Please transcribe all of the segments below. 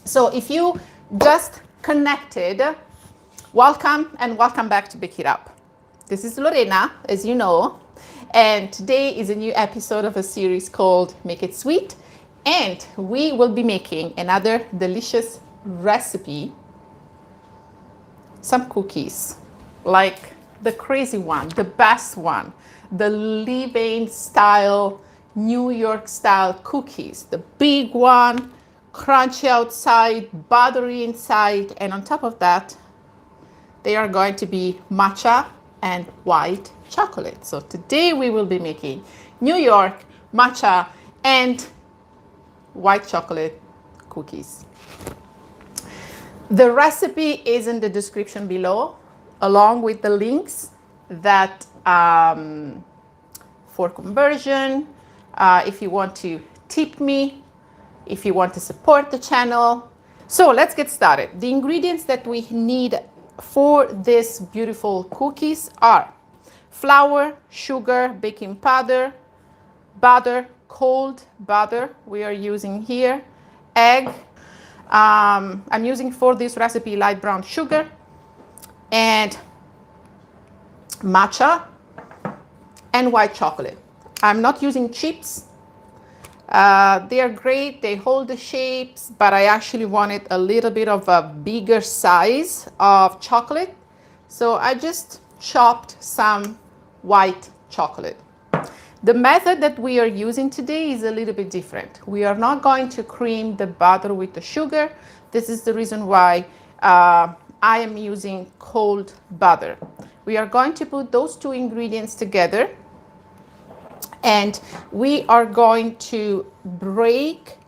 So if you just connected, welcome and welcome back to Bake It Up. This is Lorena, as you know, and today is a new episode of a series called Make It Sweet, and we will be making another delicious recipe, some cookies, like the crazy one, the best one, the Levain style, New York style cookies, the big one, crunchy outside, buttery inside, and on top of that, they are going to be matcha and white chocolate. So today we will be making New York matcha and white chocolate cookies. The recipe is in the description below, along with the links that for conversion, if you want to tip me, if you want to support the channel. So let's get started. The ingredients that we need for this beautiful cookies are flour, sugar, baking powder, butter, cold butter we are using here, egg. I'm using for this recipe light brown sugar and matcha and white chocolate. I'm not using chips. They are great, they hold the shapes, but I actually wanted a little bit of a bigger size of chocolate. So I just chopped some white chocolate. The method that we are using today is a little bit different. We are not going to cream the butter with the sugar. This is the reason why I am using cold butter. We are going to put those two ingredients together, and we are going to break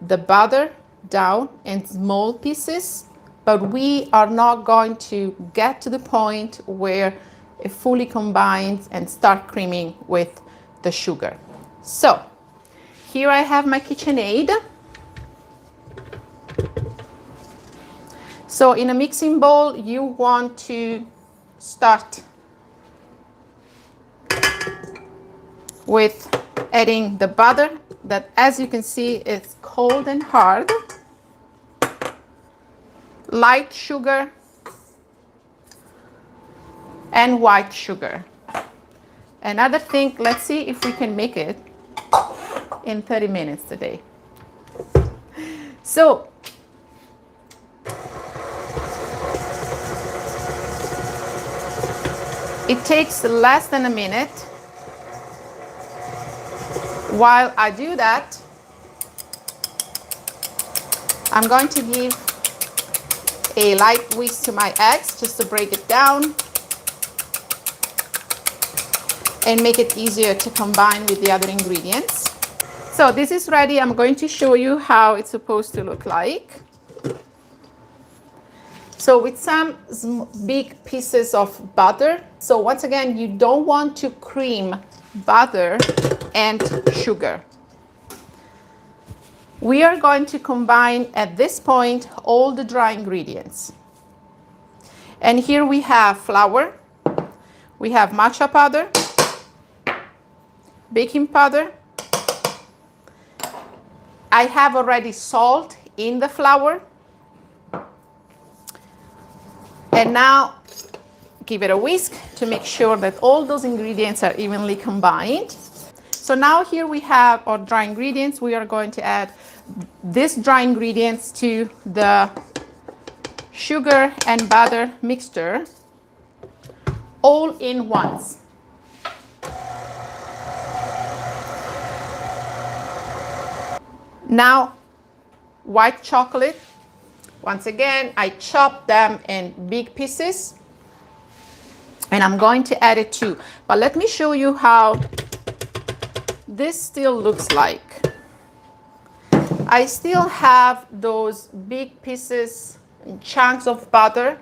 the butter down in small pieces, but we are not going to get to the point where it fully combines and start creaming with the sugar. So here I have my KitchenAid. So in a mixing bowl, you want to start with adding the butter that, as you can see, is cold and hard, light sugar, and white sugar. Another thing, let's see if we can make it in 30 minutes today. So it takes less than a minute. While I do that, I'm going to give a light whisk to my eggs just to break it down and make it easier to combine with the other ingredients. So this is ready. I'm going to show you how it's supposed to look like. So with some big pieces of butter. So once again, you don't want to cream butter and sugar. We are going to combine at this point all the dry ingredients. And here we have flour, we have matcha powder, baking powder. I have already salt in the flour. And now give it a whisk to make sure that all those ingredients are evenly combined. So now here we have our dry ingredients. We are going to add these dry ingredients to the sugar and butter mixture all in once. Now, white chocolate. Once again, I chopped them in big pieces, and I'm going to add it too. But let me show you how this still looks like. I still have those big pieces and chunks of butter.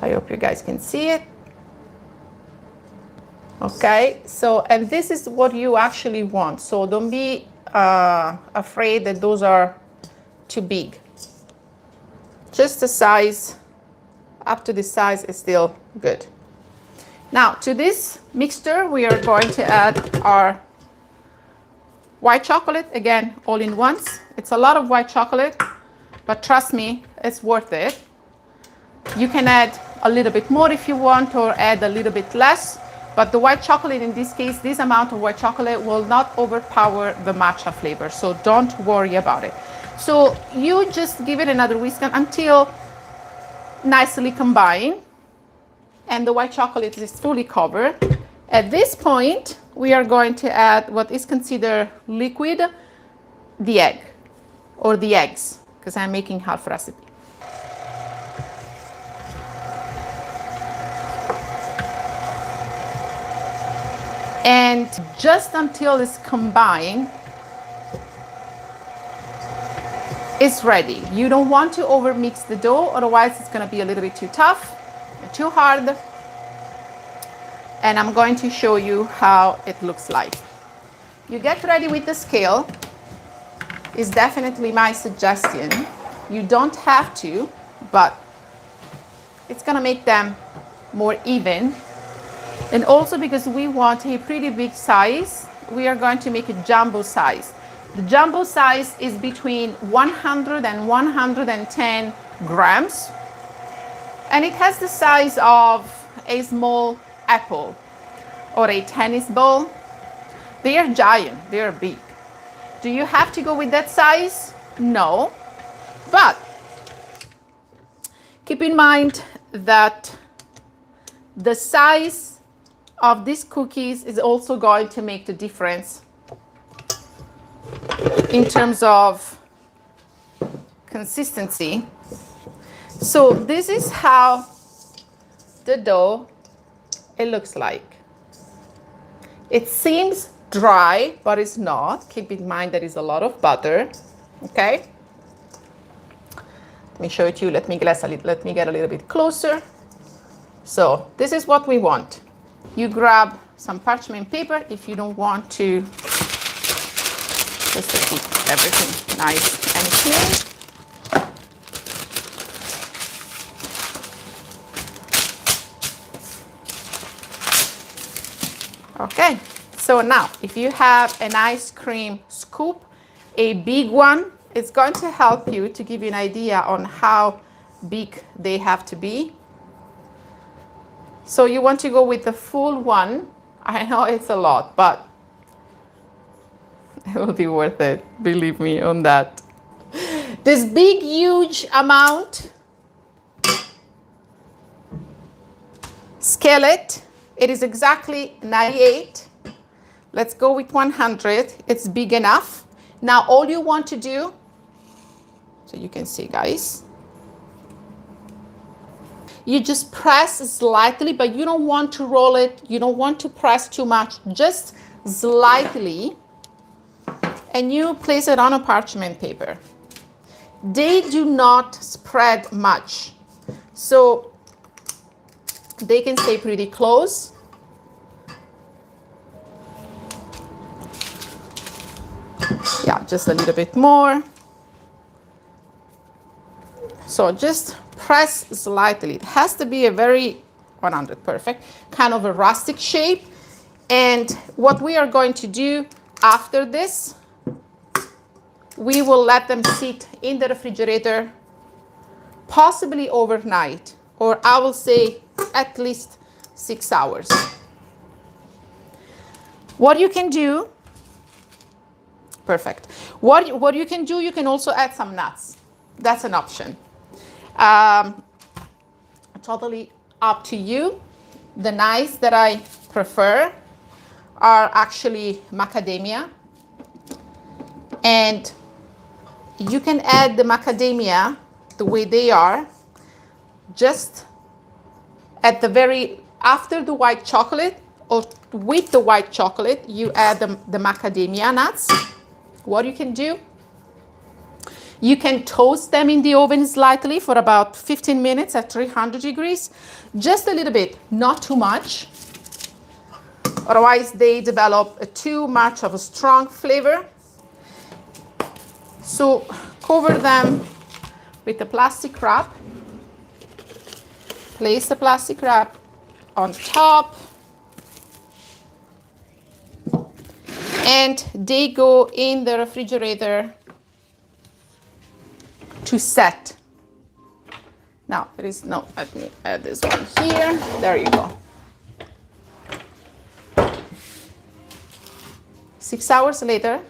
I hope you guys can see it. Okay, so, and this is what you actually want. So don't be afraid that those are too big. Just the size, up to this size is still good. Now to this mixture, we are going to add our White chocolate, again, all in once. It's a lot of white chocolate, but trust me, it's worth it. You can add a little bit more if you want, or add a little bit less. But the white chocolate, in this case, this amount of white chocolate will not overpower the matcha flavor. So don't worry about it. So you just give it another whisk until nicely combined. And the white chocolate is fully covered. At this point, we are going to add what is considered liquid, the egg, or the eggs, because I'm making half recipe. And just until it's combined, it's ready. You don't want to over mix the dough, otherwise it's going to be a little bit too tough, too hard. And I'm going to show you how it looks like. You get ready with the scale, is definitely my suggestion. You don't have to, but it's going to make them more even. And also, because we want a pretty big size, we are going to make a jumbo size. The jumbo size is between 100 and 110 grams. And it has the size of a small apple or a tennis ball. They are giant, they are big. Do you have to go with that size? No. But keep in mind that the size of these cookies is also going to make the difference in terms of consistency. So this is how the dough it looks like. It seems dry, but it's not. Keep in mind there is a lot of butter. Okay. Let me show it to you. Let me get a little bit closer. So this is what we want. You grab some parchment paper if you don't want to, just to keep everything nice and clean. Okay, so now if you have an ice cream scoop, a big one, it's going to help you to give you an idea on how big they have to be. So you want to go with the full one. I know it's a lot, but it will be worth it. Believe me on that. This big, huge amount, scale it. It is exactly 98. Let's go with 100. It's big enough. Now all you want to do, so you can see, guys, you just press slightly, but you don't want to roll it. You don't want to press too much, just slightly. And you place it on a parchment paper. They do not spread much, so they can stay pretty close. Yeah, just a little bit more. So just press slightly. It has to be a very 100, perfect, kind of a rustic shape. And what we are going to do after this, we will let them sit in the refrigerator, possibly overnight, or I will say at least 6 hours. What you can do, perfect. What you can do, you can also add some nuts. That's an option. Totally up to you. The nuts that I prefer are actually macadamia. And you can add the macadamia the way they are, just at the very, after the white chocolate, or with the white chocolate, you add the macadamia nuts. What you can do, you can toast them in the oven slightly for about 15 minutes at 300 degrees, just a little bit, not too much. Otherwise, they develop too much of a strong flavor. So cover them with a plastic wrap. Place the plastic wrap on top. and they go in the refrigerator to set. Now, there is no, let me add this one here. There you go. 6 hours later,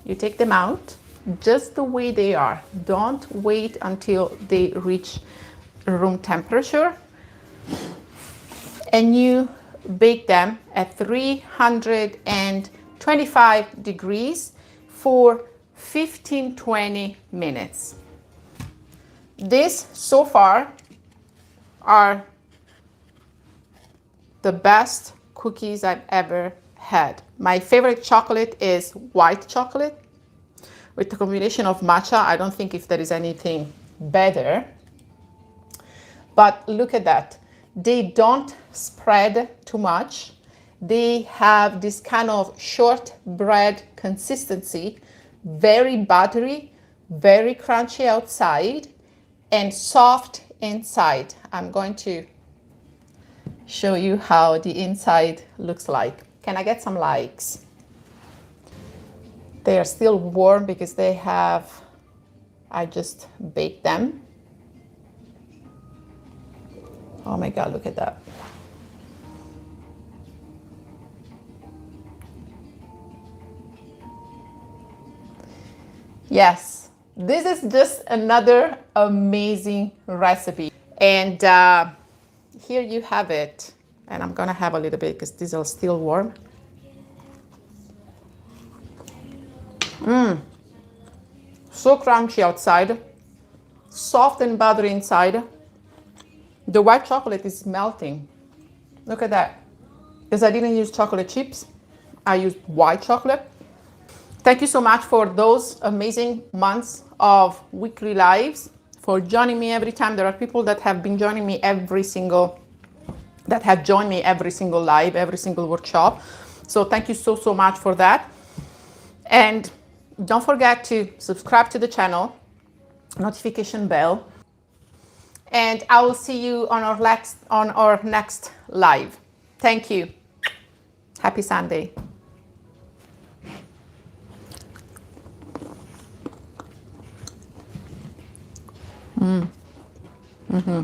you take them out just the way they are. Don't wait until they reach room temperature. And you bake them at 325 degrees for 15-20 minutes. This so far are the best cookies I've ever had. My favorite chocolate is white chocolate with the combination of matcha. I don't think if there is anything better. But look at that. They don't spread too much. They have this kind of shortbread consistency, very buttery, very crunchy outside, and soft inside. I'm going to show you how the inside looks like. Can I get some likes? They are still warm because I just baked them. Oh my God, look at that. Yes, this is just another amazing recipe. And here you have it. And I'm gonna have a little bit because these are still warm. So crunchy outside, soft and buttery inside. The white chocolate is melting. Look at that. Because I didn't use chocolate chips, I used white chocolate. Thank you so much for those amazing months of weekly lives, for joining me every time. There are people that have been joining me that have joined me every single live, every single workshop. So thank you so, so much for that. And don't forget to subscribe to the channel, notification bell, and I will see you on our next live. Thank you. Happy Sunday. Mm-hmm.